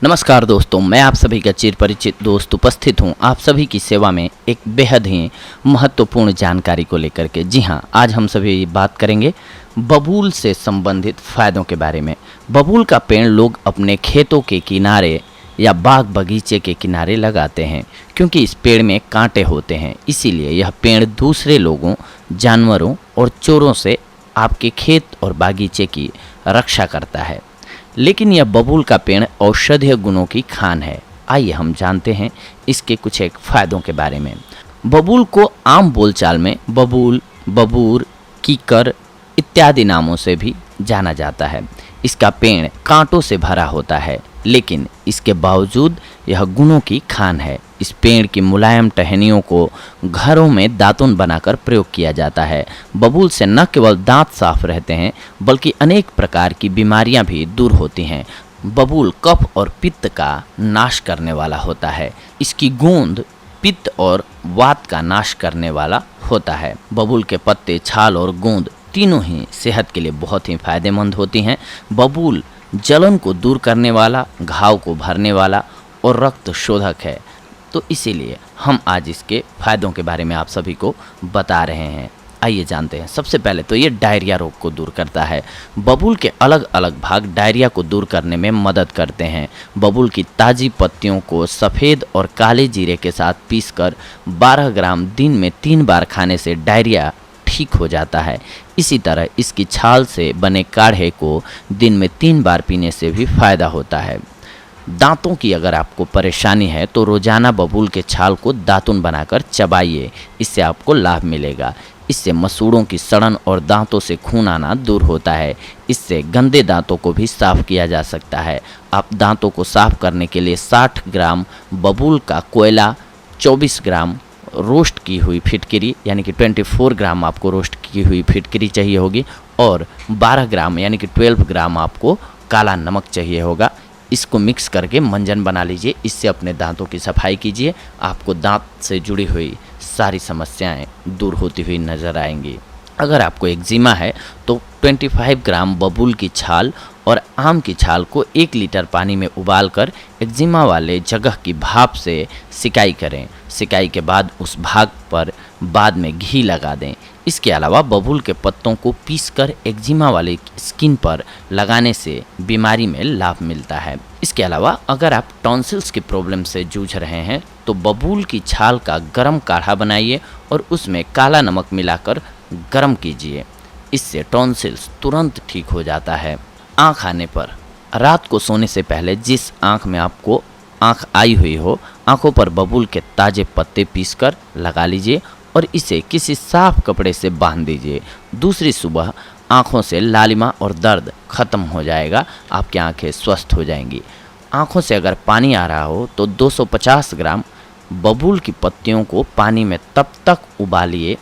नमस्कार दोस्तों, मैं आप सभी का चिर परिचित दोस्त उपस्थित हूं आप सभी की सेवा में एक बेहद ही महत्वपूर्ण जानकारी को लेकर के। जी हां, आज हम सभी बात करेंगे बबूल से संबंधित फ़ायदों के बारे में। बबूल का पेड़ लोग अपने खेतों के किनारे या बाग बगीचे के किनारे लगाते हैं क्योंकि इस पेड़ में कांटे होते हैं। इसीलिए यह पेड़ दूसरे लोगों, जानवरों और चोरों से आपके खेत और बागीचे की रक्षा करता है। लेकिन यह बबूल का पेड़ औषधीय गुणों की खान है। आइए हम जानते हैं इसके कुछ एक फ़ायदों के बारे में। बबूल को आम बोलचाल में बबूल, बबूर, कीकर इत्यादि नामों से भी जाना जाता है। इसका पेड़ कांटों से भरा होता है, लेकिन इसके बावजूद यह गुणों की खान है। इस पेड़ की मुलायम टहनियों को घरों में दातुन बनाकर प्रयोग किया जाता है। बबूल से न केवल दांत साफ रहते हैं, बल्कि अनेक प्रकार की बीमारियां भी दूर होती हैं। बबूल कफ और पित्त का नाश करने वाला होता है। इसकी गूंद पित्त और वात का नाश करने वाला होता है। बबूल के पत्ते, छाल और गूंद तीनों ही सेहत के लिए बहुत ही फायदेमंद होती हैं। बबूल जलन को दूर करने वाला, घाव को भरने वाला और रक्त शोधक है। तो इसीलिए हम आज इसके फ़ायदों के बारे में आप सभी को बता रहे हैं। आइए जानते हैं। सबसे पहले तो ये डायरिया रोग को दूर करता है। बबूल के अलग अलग भाग डायरिया को दूर करने में मदद करते हैं। बबूल की ताज़ी पत्तियों को सफ़ेद और काले जीरे के साथ पीसकर 12 ग्राम दिन में 3 बार खाने से डायरिया ठीक हो जाता है। इसी तरह इसकी छाल से बने काढ़े को दिन में 3 बार पीने से भी फ़ायदा होता है। दांतों की अगर आपको परेशानी है तो रोज़ाना बबूल के छाल को दातुन बनाकर चबाइए, इससे आपको लाभ मिलेगा। इससे मसूड़ों की सड़न और दांतों से खून आना दूर होता है। इससे गंदे दांतों को भी साफ़ किया जा सकता है। आप दांतों को साफ़ करने के लिए 60 ग्राम बबूल का कोयला, 24 ग्राम रोस्ट की हुई फिटकरी यानी कि 24 ग्राम आपको रोस्ट की हुई फिटकरी चाहिए होगी और 12 ग्राम यानी कि 12 ग्राम आपको काला नमक चाहिए होगा। इसको मिक्स करके मंजन बना लीजिए। इससे अपने दांतों की सफाई कीजिए। आपको दांत से जुड़ी हुई सारी समस्याएं दूर होती हुई नज़र आएंगी। अगर आपको एक्जिमा है तो 25 ग्राम बबूल की छाल और आम की छाल को 1 लीटर पानी में उबालकर एक्जिमा वाले जगह की भाप से सिकाई करें। सिकाई के बाद उस भाग पर बाद में घी लगा दें। इसके अलावा बबूल के पत्तों को पीसकर एक्जिमा वाले स्किन पर लगाने से बीमारी में लाभ मिलता है। इसके अलावा अगर आप टॉन्सिल्स की प्रॉब्लम से जूझ रहे हैं तो बबूल की छाल का गर्म काढ़ा बनाइए और उसमें काला नमक मिलाकर गर्म कीजिए। इससे टॉन्सिल्स तुरंत ठीक हो जाता है। आँख आने पर रात को सोने से पहले जिस आँख में आपको आँख आई हुई हो, आँखों पर बबूल के ताज़े पत्ते पीसकर लगा लीजिए और इसे किसी साफ कपड़े से बांध दीजिए। दूसरी सुबह आँखों से लालिमा और दर्द खत्म हो जाएगा। आपकी आँखें स्वस्थ हो जाएंगी। आँखों से अगर पानी आ रहा हो तो 250 ग्राम बबूल की पत्तियों को पानी में तब तक उबालिए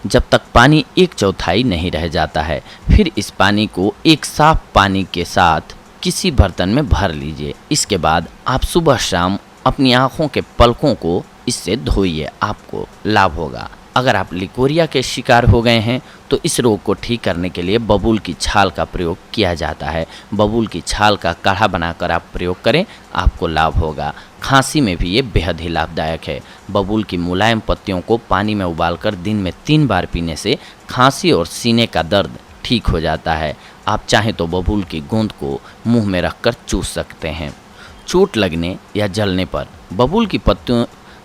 जब तक पानी 1/4 नहीं रह जाता है। फिर इस पानी को एक साफ पानी के साथ किसी बर्तन में भर लीजिए। इसके बाद आप सुबह शाम अपनी आँखों के पलकों को इससे धोइए, आपको लाभ होगा। अगर आप लिकोरिया के शिकार हो गए हैं तो इस रोग को ठीक करने के लिए बबूल की छाल का प्रयोग किया जाता है। बबूल की छाल का काढ़ा बनाकर आप प्रयोग करें, आपको लाभ होगा। खांसी में भी ये बेहद ही लाभदायक है। बबूल की मुलायम पत्तियों को पानी में उबालकर दिन में 3 बार पीने से खांसी और सीने का दर्द ठीक हो जाता है। आप चाहें तो बबूल की गूंद को मुंह में रखकर चूस सकते हैं। चोट लगने या जलने पर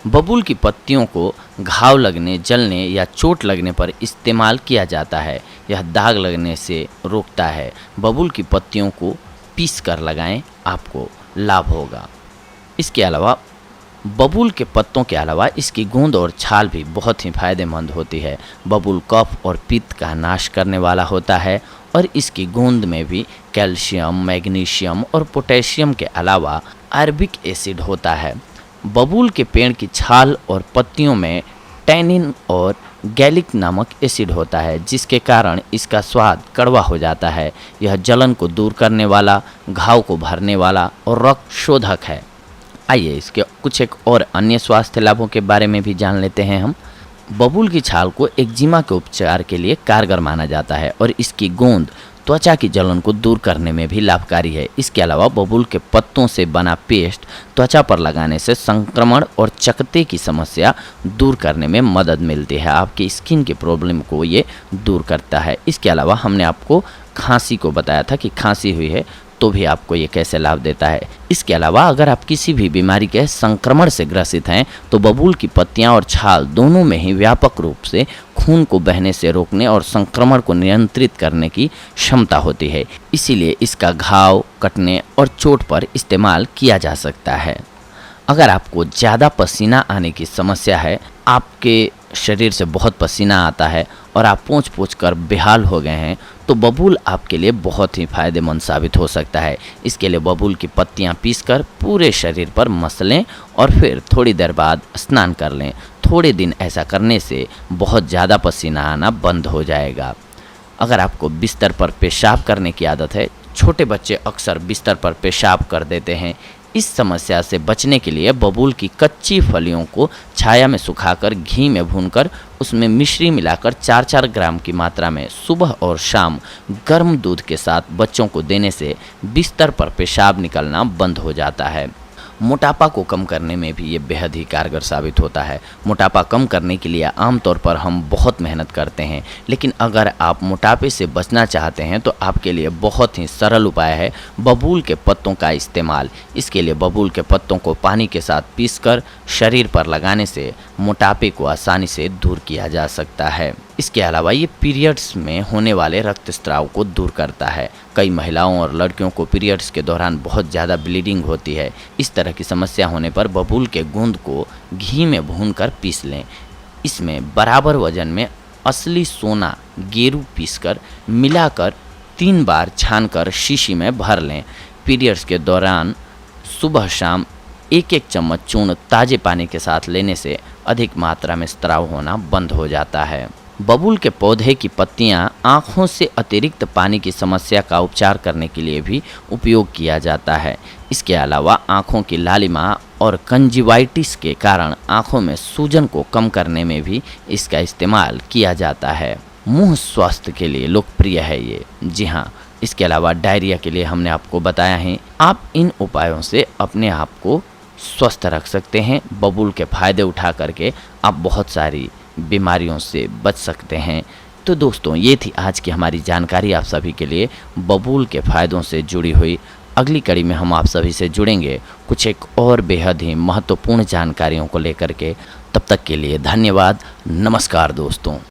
बबूल की पत्तियों को घाव लगने, जलने या चोट लगने पर इस्तेमाल किया जाता है। यह दाग लगने से रोकता है। बबूल की पत्तियों को पीस कर लगाएं, आपको लाभ होगा। इसके अलावा बबूल के पत्तों के अलावा इसकी गूंद और छाल भी बहुत ही फायदेमंद होती है। बबूल कफ और पित्त का नाश करने वाला होता है और इसकी गूंद में भी कैल्शियम, मैग्नीशियम और पोटेशियम के अलावा अरबिक एसिड होता है। बबूल के पेड़ की छाल और पत्तियों में टैनिन और गैलिक नामक एसिड होता है, जिसके कारण इसका स्वाद कड़वा हो जाता है। यह जलन को दूर करने वाला, घाव को भरने वाला और रक्त शोधक है। आइए इसके कुछ एक और अन्य स्वास्थ्य लाभों के बारे में भी जान लेते हैं हम। बबूल की छाल को एक्जिमा के उपचार के लिए कारगर माना जाता है और इसकी गूंद त्वचा की जलन को दूर करने में भी लाभकारी है। इसके अलावा बबूल के पत्तों से बना पेस्ट त्वचा पर लगाने से संक्रमण और चकत्ते की समस्या दूर करने में मदद मिलती है। आपकी स्किन की प्रॉब्लम को ये दूर करता है। इसके अलावा हमने आपको खांसी को बताया था कि खांसी हुई है तो भी आपको ये कैसे लाभ देता है। इसके अलावा अगर आप किसी भी बीमारी के संक्रमण से ग्रसित हैं तो बबूल की पत्तियां और छाल दोनों में ही व्यापक रूप से खून को बहने से रोकने और संक्रमण को नियंत्रित करने की क्षमता होती है। इसीलिए इसका घाव, कटने और चोट पर इस्तेमाल किया जा सकता है। अगर आपको ज़्यादा पसीना आने की समस्या है, आपके शरीर से बहुत पसीना आता है और आप पोंछ पोंछ कर बेहाल हो गए हैं, तो बबूल आपके लिए बहुत ही फायदेमंद साबित हो सकता है। इसके लिए बबूल की पत्तियां पीसकर पूरे शरीर पर मसलें और फिर थोड़ी देर बाद स्नान कर लें। थोड़े दिन ऐसा करने से बहुत ज़्यादा पसीना आना बंद हो जाएगा। अगर आपको बिस्तर पर पेशाब करने की आदत है, छोटे बच्चे अक्सर बिस्तर पर पेशाब कर देते हैं। इस समस्या से बचने के लिए बबूल की कच्ची फलियों को छाया में सुखाकर घी में भूनकर उसमें मिश्री मिलाकर 4-4 ग्राम की मात्रा में सुबह और शाम गर्म दूध के साथ बच्चों को देने से बिस्तर पर पेशाब निकलना बंद हो जाता है। मोटापा को कम करने में भी ये बेहद ही कारगर साबित होता है। मोटापा कम करने के लिए आमतौर पर हम बहुत मेहनत करते हैं, लेकिन अगर आप मोटापे से बचना चाहते हैं तो आपके लिए बहुत ही सरल उपाय है बबूल के पत्तों का इस्तेमाल। इसके लिए बबूल के पत्तों को पानी के साथ पीसकर शरीर पर लगाने से मोटापे को आसानी से दूर किया जा सकता है। इसके अलावा ये पीरियड्स में होने वाले रक्तस्राव को दूर करता है। कई महिलाओं और लड़कियों को पीरियड्स के दौरान बहुत ज़्यादा ब्लीडिंग होती है। इस तरह की समस्या होने पर बबूल के गूंद को घी में भूनकर पीस लें। इसमें बराबर वजन में असली सोना गेरू पीसकर मिलाकर 3 बार छानकर शीशी में भर लें। पीरियड्स के दौरान सुबह शाम 1-1 चम्मच चूर्ण ताज़े पानी के साथ लेने से अधिक मात्रा में स्राव होना बंद हो जाता है। बबूल के पौधे की पत्तियां आँखों से अतिरिक्त पानी की समस्या का उपचार करने के लिए भी उपयोग किया जाता है। इसके अलावा आँखों की लालिमा और कंजिवाइटिस के कारण आँखों में सूजन को कम करने में भी इसका इस्तेमाल किया जाता है। मुंह स्वास्थ्य के लिए लोकप्रिय है ये। जी हाँ, इसके अलावा डायरिया के लिए हमने आपको बताया है। आप इन उपायों से अपने आप को स्वस्थ रख सकते हैं। बबूल के फ़ायदे उठा करके आप बहुत सारी बीमारियों से बच सकते हैं। तो दोस्तों, ये थी आज की हमारी जानकारी आप सभी के लिए बबूल के फ़ायदों से जुड़ी हुई। अगली कड़ी में हम आप सभी से जुड़ेंगे कुछ एक और बेहद ही महत्वपूर्ण जानकारियों को लेकर के। तब तक के लिए धन्यवाद। नमस्कार दोस्तों।